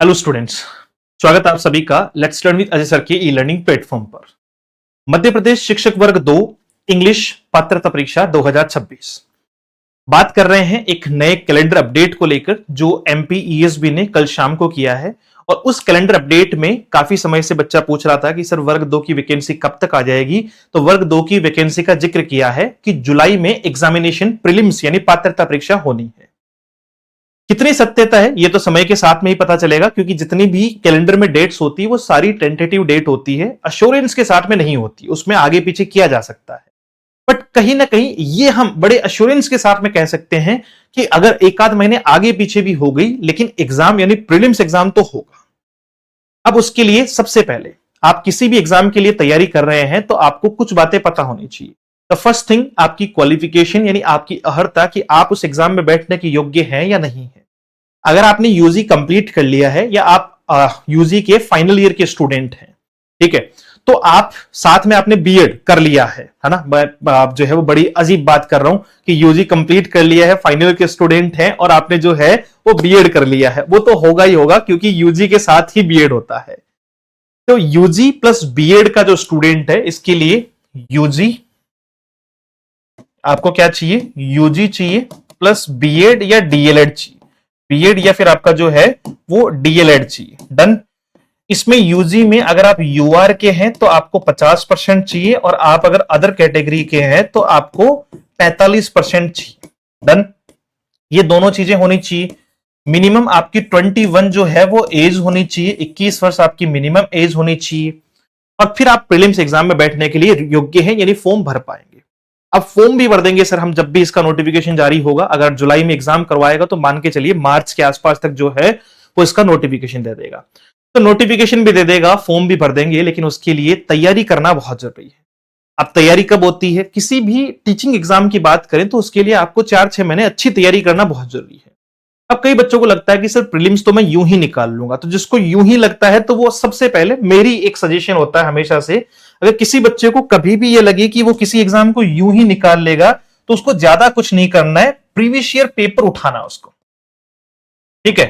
Hello students, स्वागत है आप सभी का let's learn with Ajay sir के ई लर्निंग प्लेटफॉर्म पर। मध्य प्रदेश शिक्षक वर्ग 2 इंग्लिश पात्रता परीक्षा 2026 बात कर रहे हैं एक नए कैलेंडर अपडेट को लेकर जो एमपीईएसबी ने कल शाम को किया है। और उस कैलेंडर अपडेट में काफी समय से बच्चा पूछ रहा था कि सर वर्ग 2 की वैकेंसी कब तक आ जाएगी। तो वर्ग 2 की वैकेंसी का जिक्र किया है कि जुलाई में एग्जामिनेशन प्रीलिम्स यानी पात्रता परीक्षा होनी है। कितनी सत्यता है ये तो समय के साथ में ही पता चलेगा, क्योंकि जितनी भी कैलेंडर में डेट्स होती है वो सारी टेंटेटिव डेट होती है, अश्योरेंस के साथ में नहीं होती, उसमें आगे पीछे किया जा सकता है। बट कहीं ना कहीं ये हम बड़े अश्योरेंस के साथ में कह सकते हैं कि अगर एक आध महीने आगे पीछे भी हो गई लेकिन एग्जाम यानी प्रीलिम्स एग्जाम तो होगा। अब उसके लिए सबसे पहले आप किसी भी एग्जाम के लिए तैयारी कर रहे हैं तो आपको कुछ बातें पता होनी चाहिए। द फर्स्ट थिंग, आपकी क्वालिफिकेशन यानी आपकी अहर्ता कि आप उस एग्जाम में बैठने के योग्य हैं या नहीं है। अगर आपने यूजी कंप्लीट कर लिया है या आप यूजी के फाइनल ईयर के स्टूडेंट हैं, ठीक है, तो आप साथ में आपने बीएड कर लिया है ना। मैं जो है वो बड़ी अजीब बात कर रहा हूं कि यूजी कंप्लीट कर लिया है, फाइनल ईयर के स्टूडेंट हैं और आपने जो है वो बीएड कर लिया है, वो तो होगा ही होगा क्योंकि यूजी के साथ ही बीएड होता है। तो यूजी प्लस बीएड का जो स्टूडेंट है इसके लिए यूजी आपको क्या चाहिए, यूजी चाहिए प्लस बीएड या डीएलएड चाहिए, बीएड या फिर आपका जो है वो डीएलएड चाहिए। डन। इसमें यूजी में अगर आप यूआर के हैं तो आपको 50% चाहिए और आप अगर अदर कैटेगरी के हैं तो आपको 45% चाहिए। डन। ये दोनों चीजें होनी चाहिए। मिनिमम आपकी 21 जो है वो एज होनी चाहिए, 21 वर्ष आपकी मिनिमम एज होनी चाहिए और फिर आप प्रीलिम्स एग्जाम में बैठने के लिए योग्य हैं यानी फॉर्म भर पाएंगे। अब फॉर्म भी भर देंगे सर हम जब भी इसका नोटिफिकेशन जारी होगा। अगर जुलाई में एग्जाम करवाएगा तो मान के चलिए मार्च के आसपास तक जो है वो इसका नोटिफिकेशन दे देगा। तो नोटिफिकेशन भी दे देगा, फॉर्म भी भर देंगे, लेकिन उसके लिए तैयारी करना बहुत जरूरी है। अब तैयारी कब होती है, किसी भी टीचिंग एग्जाम की बात करें तो उसके लिए आपको 4-6 महीने अच्छी तैयारी करना बहुत जरूरी है। अब कई बच्चों को लगता है कि सर प्रीलिम्स तो मैं यूं ही निकाल लूंगा, तो जिसको यूं ही लगता है तो वो सबसे पहले मेरी एक सजेशन होता है हमेशा से, अगर किसी बच्चे को कभी भी ये लगे कि वो किसी एग्जाम को यूं ही निकाल लेगा तो उसको ज्यादा कुछ नहीं करना है, प्रीवियस ईयर पेपर उठाना उसको। ठीक है,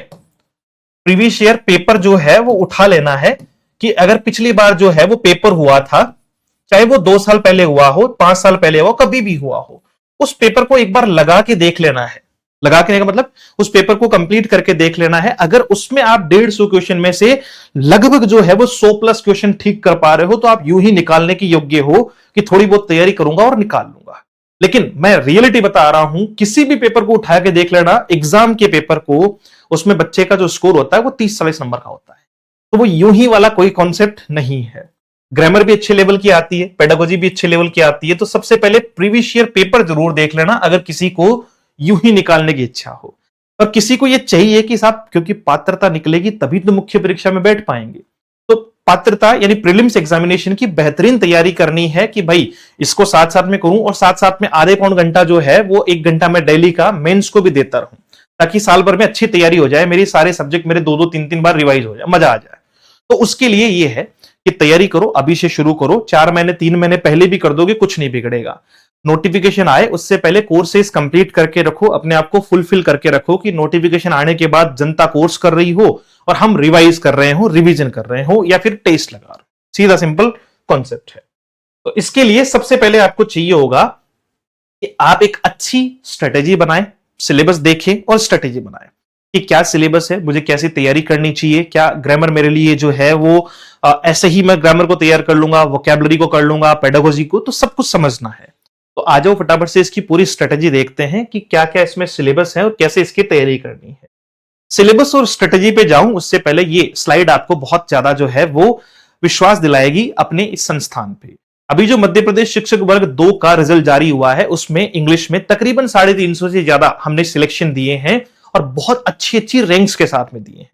प्रीवियस ईयर पेपर जो है वो उठा लेना है कि अगर पिछली बार जो है वो पेपर हुआ था, चाहे वो 2 साल पहले हुआ हो, 5 साल पहले हुआ, कभी भी हुआ हो, उस पेपर को एक बार लगा के देख लेना है। लगा के का मतलब उस पेपर को कंप्लीट करके देख लेना है। अगर उसमें आप 150 क्वेश्चन में से लगभग जो है वो 100+ क्वेश्चन ठीक कर पा रहे हो तो आप यूं ही निकालने के योग्य हो कि थोड़ी बहुत तैयारी करूंगा और निकाल लूंगा। लेकिन मैं रियलिटी बता रहा हूं, किसी भी पेपर को उठा के देख लेना, एग्जाम के पेपर को, उसमें बच्चे का जो स्कोर होता है वो 30-40 नंबर का होता है। तो वो यूं ही वाला कोई कॉन्सेप्ट नहीं है। ग्रामर भी अच्छे लेवल की आती है, पेडागोजी भी अच्छे लेवल की आती है। तो सबसे पहले प्रीवियस ईयर पेपर जरूर देख लेना अगर किसी को यूं ही निकालने की इच्छा हो। और किसी को यह चाहिए कि साहब क्योंकि पात्रता निकलेगी तभी तो मुख्य परीक्षा में बैठ पाएंगे, तो पात्रता यानी प्रीलिम्स एग्जामिनेशन की बेहतरीन तैयारी करनी है कि भाई इसको साथ साथ में करूं और साथ साथ में आधे पौन घंटा जो है वो 1 घंटा में डेली का मेंस को भी देता रहूं, ताकि साल भर में अच्छी तैयारी हो जाए, मेरी सारे सब्जेक्ट मेरे 2-2 3-3 बार रिवाइज हो जाए, मजा आ जाए। तो उसके लिए ये है कि तैयारी करो, अभी से शुरू करो। 4 महीने 3 महीने पहले भी कर दोगे कुछ नहीं बिगड़ेगा। नोटिफिकेशन आए उससे पहले कोर्सेज कंप्लीट करके रखो, अपने आप को फुलफिल करके रखो कि नोटिफिकेशन आने के बाद जनता कोर्स कर रही हो और हम रिवाइज कर रहे हो, रिवीजन कर रहे हो या फिर टेस्ट लगा रहे हो। सीधा सिंपल कॉन्सेप्ट है। तो इसके लिए सबसे पहले आपको चाहिए होगा कि आप एक अच्छी स्ट्रेटेजी बनाएं, सिलेबस देखें और स्ट्रेटेजी बनाएं कि क्या सिलेबस है, मुझे कैसी तैयारी करनी चाहिए, क्या ग्रामर मेरे लिए जो है वो ऐसे ही मैं ग्रामर को तैयार कर लूंगा, वोकैबुलरी को कर लूंगा, पेडागोजी को, तो सब कुछ समझना है। तो आ जाओ फटाफट से इसकी पूरी स्ट्रेटेजी देखते हैं कि क्या क्या इसमें सिलेबस है और कैसे इसकी तैयारी करनी है। सिलेबस और स्ट्रेटेजी पे जाऊं उससे पहले ये स्लाइड आपको बहुत ज्यादा जो है वो विश्वास दिलाएगी अपने इस संस्थान पे। अभी जो मध्य प्रदेश शिक्षक वर्ग 2 का रिजल्ट जारी हुआ है उसमें इंग्लिश में तकरीबन 350 से ज्यादा हमने सिलेक्शन दिए हैं और बहुत अच्छी अच्छी रैंक्स के साथ में दिए हैं।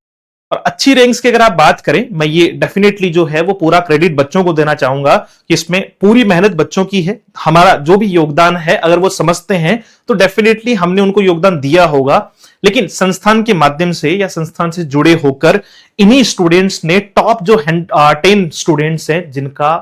और अच्छी रैंक्स की अगर आप बात करें, मैं ये डेफिनेटली जो है वो पूरा क्रेडिट बच्चों को देना चाहूंगा कि इसमें पूरी मेहनत बच्चों की है। हमारा जो भी योगदान है अगर वो समझते हैं तो डेफिनेटली हमने उनको योगदान दिया होगा, लेकिन संस्थान के माध्यम से या संस्थान से जुड़े होकर इन्हीं स्टूडेंट्स ने टॉप जो 10 स्टूडेंट्स हैं जिनका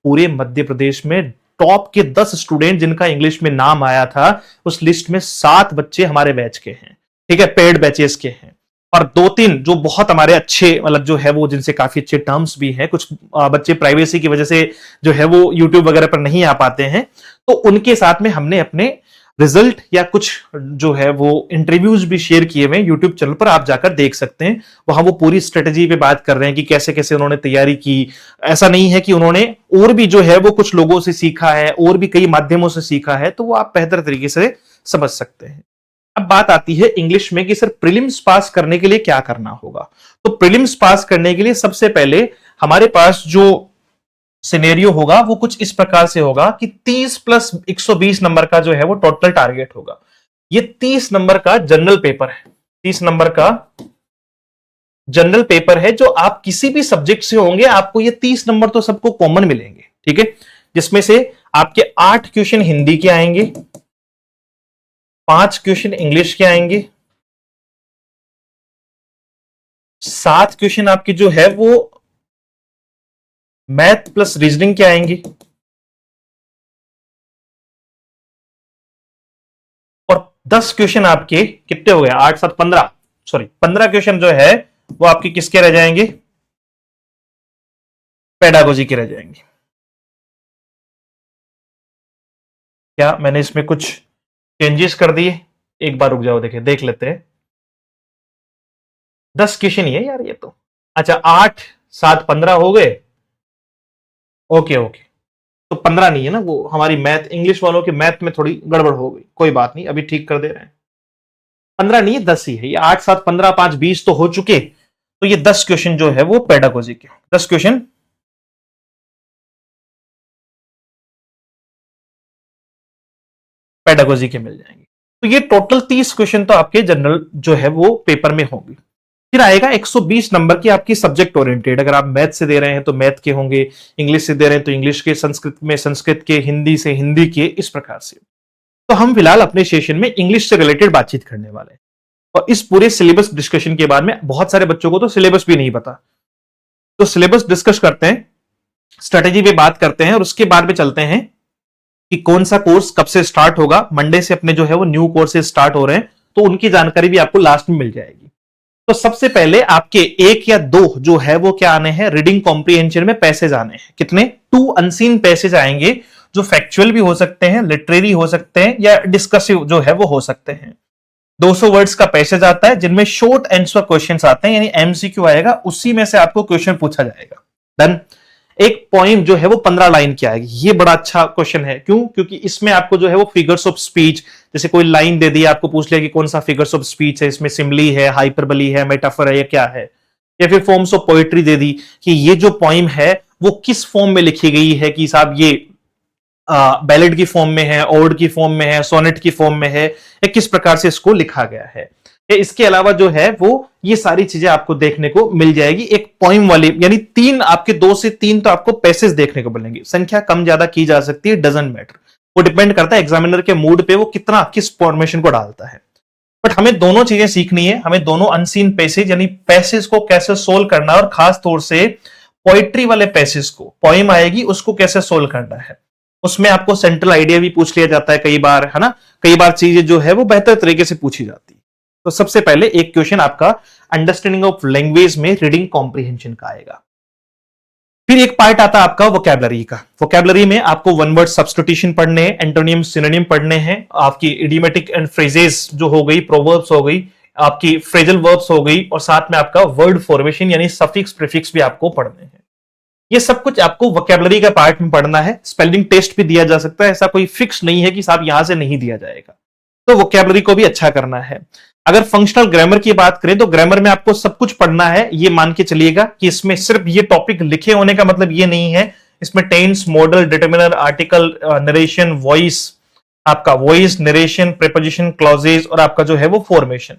पूरे मध्य प्रदेश में टॉप के 10 स्टूडेंट जिनका इंग्लिश में नाम आया था, उस लिस्ट में 7 बच्चे हमारे बैच के हैं। ठीक है, पेड बैचेस के हैं और दो तीन जो बहुत हमारे अच्छे मतलब जो है वो जिनसे काफी अच्छे टर्म्स भी हैं, कुछ बच्चे प्राइवेसी की वजह से जो है वो यूट्यूब वगैरह पर नहीं आ पाते हैं, तो उनके साथ में हमने अपने रिजल्ट या कुछ जो है वो इंटरव्यूज भी शेयर किए हुए यूट्यूब चैनल पर, आप जाकर देख सकते हैं। वहां वो पूरी स्ट्रेटेजी पे बात कर रहे हैं कि कैसे कैसे उन्होंने तैयारी की। ऐसा नहीं है कि उन्होंने और भी जो है वो कुछ लोगों से सीखा है और भी कई माध्यमों से सीखा है, तो वो आप बेहतर तरीके से समझ सकते हैं। अब बात आती है इंग्लिश में कि सर प्रीलिम्स पास करने के लिए क्या करना होगा। तो प्रीलिम्स पास करने के लिए सबसे पहले हमारे पास जो सिनेरियो होगा वो कुछ इस प्रकार से होगा कि 30 प्लस 120 नंबर का जो है वो टोटल टारगेट होगा। ये 30 नंबर का जनरल पेपर है, 30 नंबर का जनरल पेपर है जो आप किसी भी सब्जेक्ट से होंगे, आपको ये 30 नंबर तो सबको कॉमन मिलेंगे, ठीक है। जिसमें से आपके 8 क्वेश्चन हिंदी के आएंगे, 5 क्वेश्चन इंग्लिश के आएंगे, 7 क्वेश्चन आपके जो है वो मैथ प्लस रीजनिंग के आएंगे, और 10 क्वेश्चन आपके कितने हो गए, 8 7 15, सॉरी 15 क्वेश्चन जो है वो आपके किसके रह जाएंगे, पेडागोजी के रह जाएंगे। क्या मैंने इसमें कुछ चेंजेस कर दिए? एक बार रुक जाओ, देखिए देख लेते हैं। 10 क्वेश्चन ही है यार ये तो। अच्छा 8 7 15 हो गए, ओके ओके। तो 15 नहीं है ना, वो हमारी मैथ इंग्लिश वालों के मैथ में थोड़ी गड़बड़ हो गई, कोई बात नहीं, अभी ठीक कर दे रहे हैं। 15 नहीं है, 10 ही है। ये 8 7 15 5 20 तो हो चुके, तो ये 10 क्वेश्चन जो है वो पेडागोजी के, 10 क्वेश्चन पेडागोजी के मिल जाएंगे। तो ये टोटल 30 क्वेश्चन तो आपके जनरल जो है वो पेपर में होंगे। फिर आएगा 120 नंबर की आपकी सब्जेक्ट ओरिएंटेड। अगर आप मैथ से दे रहे हैं तो मैथ के होंगे, इंग्लिश से दे रहे हैं तो इंग्लिश के, संस्कृत में संस्कृत के, हिंदी से हिंदी के, इस प्रकार से। तो हम फिलहाल अपने सेशन में इंग्लिश से रिलेटेड बातचीत करने वाले हैं। और इस पूरे सिलेबस डिस्कशन के बाद में बहुत सारे बच्चों को तो सिलेबस भी नहीं पता, तो सिलेबस डिस्कस करते हैं, स्ट्रेटेजी पे बात करते हैं, और उसके बाद में चलते हैं कि कौन सा कोर्स कब से स्टार्ट होगा। मंडे से अपने जो है वो न्यू कोर्सेज स्टार्ट हो रहे हैं, तो उनकी जानकारी भी आपको लास्ट में मिल जाएगी। तो सबसे पहले आपके एक या दो जो है वो क्या आने हैं, रीडिंग कॉम्प्रिहेंशन में पैसेज आने हैं। कितने? 2 अनसीन पैसेज आएंगे, जो फैक्चुअल भी हो सकते हैं, लिटरेरी हो सकते हैं, या डिस्कसिव जो है वो हो सकते हैं। 200 वर्ड्स का पैसेज आता है, जिनमें शॉर्ट आंसर क्वेश्चंस आते हैं, यानी एमसीक्यू आएगा, उसी में से आपको क्वेश्चन पूछा जाएगा। डन। एक पोइम जो है वो 15 लाइन की आएगी। ये बड़ा अच्छा क्वेश्चन है, क्यों? क्योंकि इसमें आपको जो है वो फिगर्स ऑफ स्पीच, जैसे कोई लाइन दे दी, आपको पूछ लिया कि कौन सा फिगर्स ऑफ स्पीच है, इसमें सिमली है, हाइपरबली है, मेटाफर है, या क्या है। या फिर फॉर्म्स ऑफ पोएट्री दे दी कि ये जो पोइम है वो किस फॉर्म में लिखी गई है, कि साहब ये बैलेड की फॉर्म में है, ओड की फॉर्म में है, सोनेट की फॉर्म में है, या किस प्रकार से इसको लिखा गया है। इसके अलावा जो है वो ये सारी चीजें आपको देखने को मिल जाएगी एक पोइम वाली, यानी 3 आपके 2 से 3 तो आपको पैसेज देखने को मिलेंगे। संख्या कम ज्यादा की जा सकती है, डजंट मैटर, वो डिपेंड करता है एग्जामिनर के मूड पे, वो कितना किस फॉर्मेशन को डालता है। बट हमें दोनों चीजें सीखनी है, हमें दोनों अनसीन पैसेज यानी पैसेज को कैसे सोल्व करना है, और खास तौर से पोइट्री वाले पैसेज को, पोइम आएगी उसको कैसे सोल्व करना है। उसमें आपको सेंट्रल आइडिया भी पूछ लिया जाता है कई बार, है ना, कई बार चीजें जो है वो बेहतर तरीके से पूछी जाती है। तो सबसे पहले एक क्वेश्चन आपका अंडरस्टैंडिंग ऑफ लैंग्वेज में रीडिंग कॉम्प्रिहेंशन का आएगा। फिर एक पार्ट आता है आपका वोकैबुलरी का। वोकैबुलरी में आपको वन वर्ड सब्स्टिट्यूशन पढ़ने हैं, एंटोनियम सिनोनिम पढ़ने हैं, आपकी इडियोमेटिक एंड फ्रेजेस जो हो गई, प्रोवर्ब्स हो गई, आपकी फ्रेजल वर्ब्स हो गई, और साथ में आपका वर्ड फॉर्मेशन यानी सफिक्स प्रीफिक्स भी आपको पढ़ने हैं। ये सब कुछ आपको वोकैबुलरी का पार्ट में पढ़ना है। स्पेलिंग टेस्ट भी दिया जा सकता है, ऐसा कोई फिक्स नहीं है कि साहब यहां से नहीं दिया जाएगा, तो वोकैबुलरी को भी अच्छा करना है। अगर फंक्शनल ग्रामर की बात करें तो ग्रामर में आपको सब कुछ पढ़ना है। ये मान के चलिएगा कि इसमें सिर्फ ये टॉपिक लिखे होने का मतलब ये नहीं है, इसमें tense, modal, determiner, article, narration, voice, आपका वॉइस, नरेशन, प्रीपोजिशन, क्लॉजेज, और आपका जो है वो फॉर्मेशन।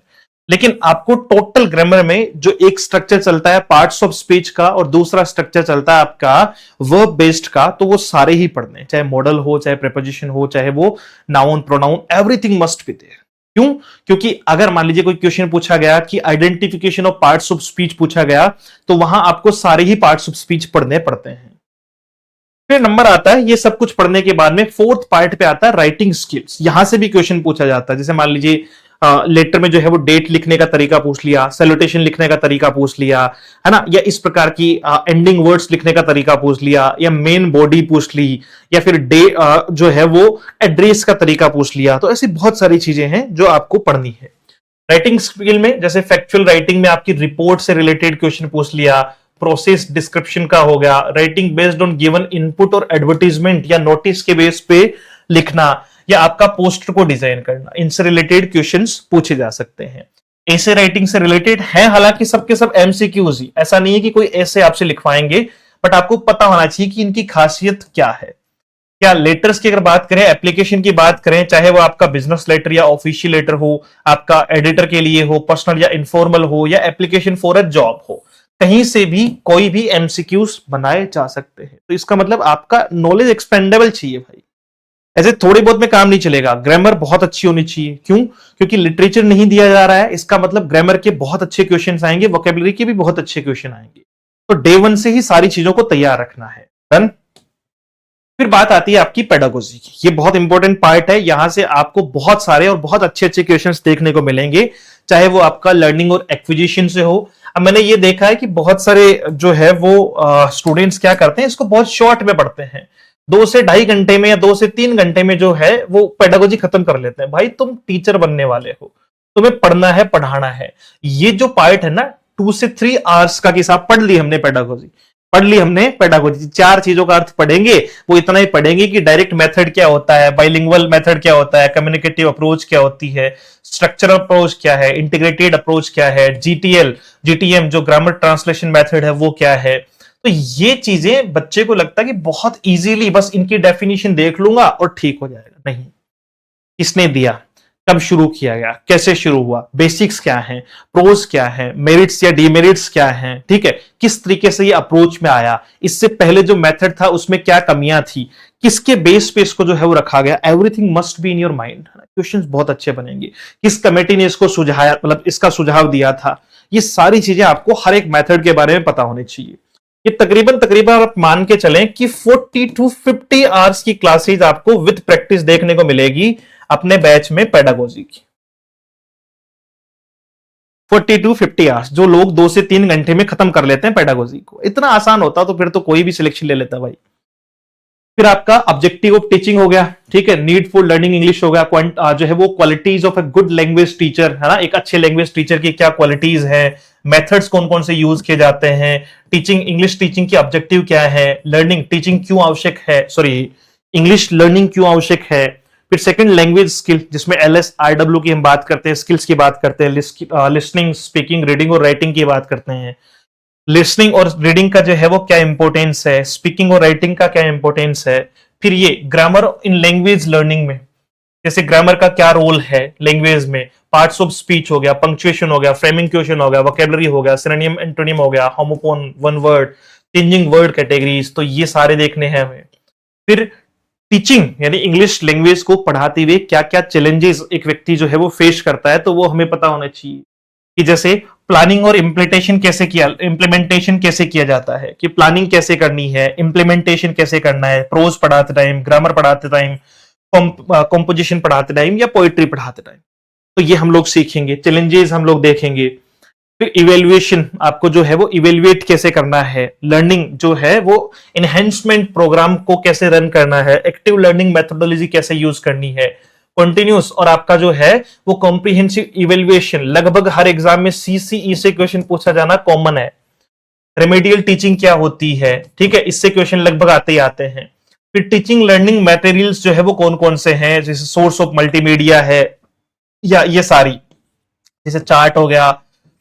लेकिन आपको टोटल ग्रामर में जो एक स्ट्रक्चर चलता है पार्ट्स ऑफ स्पीच का, और दूसरा स्ट्रक्चर चलता है आपका वर्ब बेस्ड का, तो वो सारे ही पढ़ने, चाहे मॉडल हो, चाहे प्रीपोजिशन हो, चाहे वो noun, pronoun, everything must be there. क्यों? क्योंकि अगर मान लीजिए कोई क्वेश्चन पूछा गया कि identification of parts of speech पूछा गया, तो वहां आपको सारे ही पार्ट्स ऑफ स्पीच पढ़ने पड़ते हैं। फिर नंबर आता है, ये सब कुछ पढ़ने के बाद में 4th पार्ट पे आता है राइटिंग स्किल्स। यहां से भी क्वेश्चन पूछा जाता है, जैसे मान लीजिए लेटर में जो है वो डेट लिखने का तरीका पूछ लिया, सैल्यूटेशन लिखने का तरीका पूछ लिया, है ना, या इस प्रकार की एंडिंग वर्ड्स लिखने का तरीका पूछ लिया, या मेन बॉडी पूछ ली, या फिर डे जो है वो एड्रेस का तरीका पूछ लिया। तो ऐसी बहुत सारी चीजें हैं जो आपको पढ़नी है। राइटिंग स्किल में जैसे फैक्चुअल राइटिंग में आपकी रिपोर्ट से रिलेटेड क्वेश्चन पूछ लिया, प्रोसेस डिस्क्रिप्शन का हो गया, writing based on given input और एडवर्टीजमेंट या नोटिस के बेस पे लिखना, या आपका पोस्टर को डिजाइन करना, इनसे रिलेटेड क्वेश्चंस पूछे जा सकते हैं। ऐसे राइटिंग से रिलेटेड है, हालांकि सबके सब एमसीक्यूज ही, ऐसा नहीं है कि कोई ऐसे आपसे लिखवाएंगे, बट आपको पता होना चाहिए कि इनकी खासियत क्या है। क्या लेटर्स की अगर बात करें, एप्लीकेशन की बात करें, चाहे वो आपका बिजनेस लेटर या ऑफिशियल लेटर हो, आपका एडिटर के लिए हो, पर्सनल या इनफॉर्मल हो, या एप्लीकेशन फॉर अ जॉब हो, कहीं से भी कोई भी एमसीक्यूज बनाए जा सकते हैं। तो इसका मतलब आपका नॉलेज एक्सपेंडेबल चाहिए भाई, ऐसे थोड़ी बहुत में काम नहीं चलेगा। ग्रामर बहुत अच्छी होनी चाहिए, क्यों? क्योंकि लिटरेचर नहीं दिया जा रहा है, इसका मतलब ग्रामर के बहुत अच्छे क्वेश्चन आएंगे, वोकेबलरी के भी बहुत अच्छे क्वेश्चन आएंगे। तो डे वन से ही सारी चीजों को तैयार रखना है। डन। फिर बात आती है आपकी पेडागोजी की। ये बहुत इंपॉर्टेंट पार्ट है, यहां से आपको बहुत सारे और बहुत अच्छे अच्छे क्वेश्चंस देखने को मिलेंगे, चाहे वो आपका लर्निंग और एक्विजिशन से हो। अब मैंने ये देखा है कि बहुत सारे जो है वो स्टूडेंट्स क्या करते हैं, इसको बहुत शॉर्ट में पढ़ते हैं, 2 से 2.5 घंटे में या 2 से 3 घंटे में जो है वो पेडागोजी खत्म कर लेते हैं। भाई तुम टीचर बनने वाले हो, तुम्हें पढ़ना है, पढ़ाना है। ये जो पार्ट है ना, 2 से 3 आवर्स का हिसाब पढ़ ली हमने पेडागोजी, पढ़ ली हमने पेडागोजी, 4 चीजों का अर्थ पढ़ेंगे, वो इतना ही पढ़ेंगे कि डायरेक्ट मेथड क्या होता है, बाइलिंगुअल मेथड क्या होता है, कम्युनिकेटिव अप्रोच क्या होती है, स्ट्रक्चरल अप्रोच क्या है, इंटीग्रेटेड अप्रोच क्या है, जीटीएल जीटीएम जो ग्रामर ट्रांसलेशन मेथड है वो क्या है। तो ये चीजें बच्चे को लगता है कि बहुत इजीली बस इनकी डेफिनेशन देख लूंगा और ठीक हो जाएगा। नहीं, किसने दिया, कब शुरू किया गया, कैसे शुरू हुआ, बेसिक्स क्या हैं, प्रोज क्या है, मेरिट्स या डीमेरिट्स क्या हैं, ठीक है, किस तरीके से ये अप्रोच में आया, इससे पहले जो मेथड था उसमें क्या कमियां थी, किसके बेस पे इसको जो है वो रखा गया। Everything must be in your mind. Questions बहुत अच्छे बनेंगे, किस कमेटी ने इसको सुझाया, मतलब इसका सुझाव दिया था, ये सारी चीजें आपको हर एक मेथड के बारे में पता होनी चाहिए। ये तकरीबन आप मान के चलें कि 40 to 50 आवर्स की क्लासेज आपको विद प्रैक्टिस देखने को मिलेगी अपने बैच में पेडागोजी की। 40 to 50 आवर्स जो लोग 2 से 3 घंटे में खत्म कर लेते हैं पेडागोजी को। इतना आसान होता तो फिर तो कोई भी सिलेक्शन ले लेता भाई। फिर आपका ऑब्जेक्टिव ऑफ टीचिंग हो गया, ठीक है, नीड फॉर लर्निंग इंग्लिश हो गया, जो है वो qualities of a good language teacher, है ना, एक अच्छे लैंग्वेज टीचर की क्या क्वालिटीज है, मेथड्स कौन कौन से यूज किए जाते हैं, टीचिंग इंग्लिश टीचिंग की ऑब्जेक्टिव क्या है, लर्निंग टीचिंग क्यों आवश्यक है, सॉरी इंग्लिश लर्निंग क्यों आवश्यक है। फिर सेकंड लैंग्वेज स्किल, जिसमें LSRW की हम बात करते हैं, स्किल्स की बात करते हैं, लिसनिंग, स्पीकिंग, रीडिंग और राइटिंग की बात करते हैं। लिसनिंग और रीडिंग का जो है वो क्या इंपॉर्टेंस है, स्पीकिंग और राइटिंग का क्या इंपॉर्टेंस है। फिर ये ग्रामर इन लैंग्वेज लर्निंग में, जैसे ग्रामर का क्या रोल है लैंग्वेज में, पार्ट्स ऑफ स्पीच हो गया, पंक्चुएशन हो गया, फ्रेमिंग क्वेश्चन हो गया, वोकैबुलरी हो गया, सिनोनिम एंटोनिम हो गया, homophone, one word, changing word categories, तो ये सारे देखने हैं हमें। फिर टीचिंग यानी इंग्लिश लैंग्वेज को पढ़ाते हुए क्या क्या चैलेंजेस एक व्यक्ति जो है वो फेस करता है, तो वो हमें पता होना चाहिए। कि जैसे प्लानिंग और इम्प्लीमेंटेशन कैसे किया जाता है, कि प्लानिंग कैसे करनी है, इम्प्लीमेंटेशन कैसे करना है, प्रोज पढ़ाते टाइम, ग्रामर पढ़ाते टाइम, कॉम्पोजिशन पढ़ाते टाइम या पोएट्री पढ़ाते टाइम, तो ये हम लोग सीखेंगे। चैलेंजेस हम लोग देखेंगे। फिर इवेल्युएशन, आपको जो है वो इवेल्युएट कैसे करना है, लर्निंग जो है वो एनहेंसमेंट प्रोग्राम को कैसे रन करना है, एक्टिव लर्निंग मेथोडोलॉजी कैसे यूज करनी है, कंटिन्यूस, और आपका जो है वो कॉम्प्रिहेंसिव इवेल्युएशन, लगभग हर एग्जाम में CCE से क्वेश्चन पूछा जाना कॉमन है। रेमेडियल टीचिंग क्या होती है, ठीक है, इससे क्वेश्चन लगभग आते ही आते हैं। फिर टीचिंग लर्निंग मटेरियल्स जो है वो कौन कौन से हैं, जैसे सोर्स ऑफ मल्टीमीडिया है, या ये सारी, जैसे चार्ट हो गया,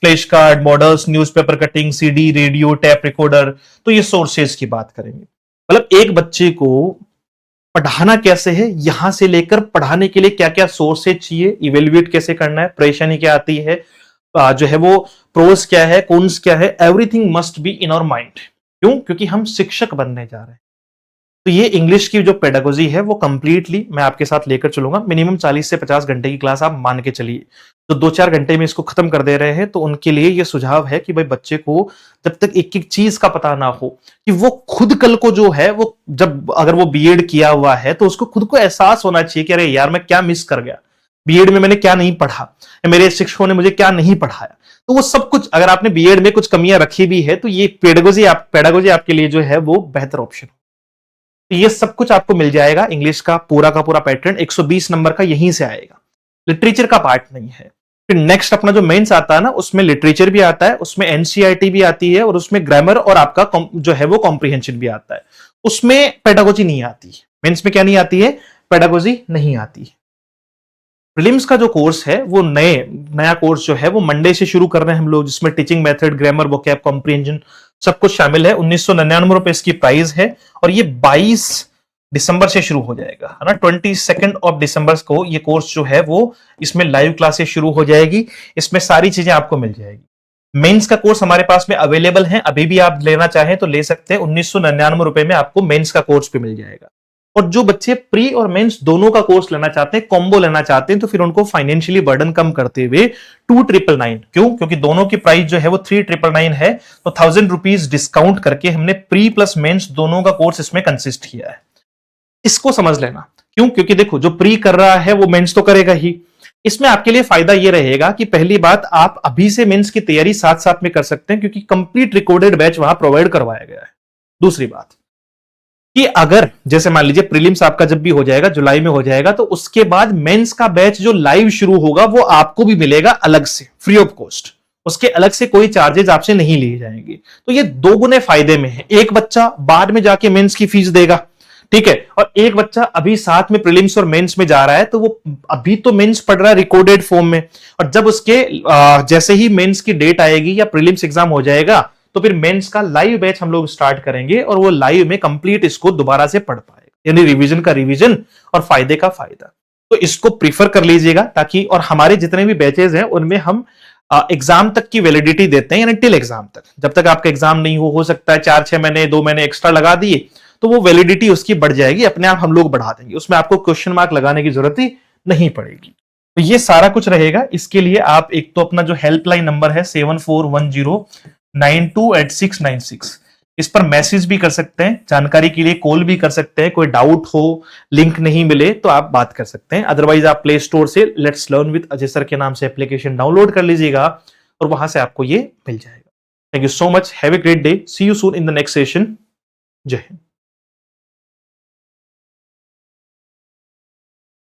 flash card, models, newspaper cutting, CD, radio, tap recorder, तो ये सोर्सेज की बात करेंगे। मतलब एक बच्चे को पढ़ाना कैसे है, यहां से लेकर पढ़ाने के लिए क्या क्या सोर्सेज चाहिए, इवेल्युएट कैसे करना है, परेशानी क्या आती है, जो है वो प्रोस क्या है, कॉन्स क्या है, everything must be in our mind. क्यों? क्योंकि हम शिक्षक बनने जा रहे हैं। तो ये इंग्लिश की जो पेडागोजी है वो कंप्लीटली मैं आपके साथ लेकर चलूंगा। मिनिमम 40 से 50 घंटे की क्लास आप मान के चलिए, तो 2-4 घंटे में इसको खत्म कर दे रहे हैं। तो उनके लिए ये सुझाव है कि भाई बच्चे को जब तक एक एक चीज का पता ना हो, कि वो खुद कल को जो है वो जब अगर वो बीएड किया हुआ है तो उसको खुद को एहसास होना चाहिए कि अरे यार मैं क्या मिस कर गया, बीएड में मैंने क्या नहीं पढ़ा, मेरे शिक्षकों ने मुझे क्या नहीं पढ़ाया, तो वो सब कुछ अगर आपने बीएड में कुछ कमियां रखी भी है तो ये पेडागोजी आपके लिए जो है वो बेहतर ऑप्शन। तो ये सब कुछ आपको मिल जाएगा, इंग्लिश का पूरा पैटर्न 120 नंबर का यहीं से आएगा, लिटरेचर का पार्ट नहीं है। फिर नेक्स्ट अपना जो मेंस आता है ना, उसमें लिटरेचर भी आता है, उसमें एनसीईआरटी भी आती है, और उसमें ग्रामर और आपका जो है वो कॉम्प्रिहेंशन भी आता है। उसमें पेडागोजी नहीं आती है, मेंस में क्या नहीं आती है, पेडागोजी नहीं आती है। प्रीलिम्स का जो कोर्स है वो नया कोर्स जो है वो मंडे से शुरू कर रहे हैं हम लोग, जिसमें teaching method, grammar, vocab, comprehension सब कुछ शामिल है। 1999 रुपए इसकी प्राइस है, और ये 22 दिसंबर से शुरू हो जाएगा, है ना। 22 ऑफ दिसंबर को ये कोर्स जो है वो इसमें लाइव क्लासेस शुरू हो जाएगी, इसमें सारी चीजें आपको मिल जाएगी। मेंस का कोर्स हमारे पास में अवेलेबल है, अभी भी आप लेना चाहें तो ले सकते हैं। 1999 रुपए में आपको मेंस का कोर्स भी मिल जाएगा। और जो बच्चे प्री और मेंस दोनों का कोर्स लेना चाहते हैं, कॉम्बो लेना चाहते हैं, तो फिर उनको फाइनेंशियली बर्डन कम करते हुए 2999, क्यों, क्योंकि दोनों की प्राइस जो है वो 3999 है, तो 1000 रुपीज डिस्काउंट करके हमने प्री प्लस मेंस दोनों का कोर्स इसमें कंसिस्ट किया है। इसको समझ लेना, क्यों, क्योंकि देखो जो प्री कर रहा है वो मेंस तो करेगा ही। इसमें आपके लिए फायदा ये रहेगा कि पहली बात, आप अभी से मेंस की तैयारी साथ साथ में कर सकते हैं, क्योंकि कंप्लीट रिकॉर्डेड बैच वहां प्रोवाइड करवाया गया है। दूसरी बात कि अगर जैसे मान लीजिए प्रीलिम्स आपका जब भी हो जाएगा, जुलाई में हो जाएगा, तो उसके बाद मेंस का बैच जो लाइव शुरू होगा वो आपको भी मिलेगा अलग से, फ्री ऑफ कॉस्ट। उसके अलग से कोई चार्जेस आपसे नहीं लिए जाएंगे। तो ये दो गुने फायदे में है। एक बच्चा बाद में जाके मेंस की फीस देगा, ठीक है, और एक बच्चा अभी साथ में प्रीलिम्स और मेंस में जा रहा है, तो वो अभी तो मेंस पढ़ रहा है रिकॉर्डेड फॉर्म में, और जब उसके जैसे ही मेंस की डेट आएगी या प्रीलिम्स एग्जाम हो जाएगा, तो फिर मेंस का लाइव बैच हम लोग स्टार्ट करेंगे, और वो लाइव में कंप्लीट इसको दोबारा से पढ़ पाएगा, यानी रिवीजन का रिवीजन और फायदे का फायदा। तो इसको प्रीफर कर लीजिएगा, ताकि और हमारे जितने भी बैचेस हैं उनमें हम एग्जाम तक की वैलिडिटी देते हैं, यानी टिल एग्जाम तक, जब तक आपका एग्जाम नहीं हो सकता है 4-6 महीने 2 महीने एक्स्ट्रा लगा दिए तो वो वैलिडिटी उसकी बढ़ जाएगी, अपने आप हम लोग बढ़ा देंगे, उसमें आपको क्वेश्चन मार्क लगाने की जरूरत ही नहीं पड़ेगी। तो ये सारा कुछ रहेगा। इसके लिए आप एक तो अपना जो हेल्पलाइन नंबर है 7410928696, इस पर मैसेज भी कर सकते हैं, जानकारी के लिए कॉल भी कर सकते हैं, कोई डाउट हो, लिंक नहीं मिले तो आप बात कर सकते हैं। अदरवाइज आप प्ले स्टोर से let's learn with Ajay sir के नाम से एप्लीकेशन डाउनलोड कर लीजिएगा, और वहां से आपको ये मिल जाएगा। Thank you so much, have a great day, see you soon in the next session. जय हिंद।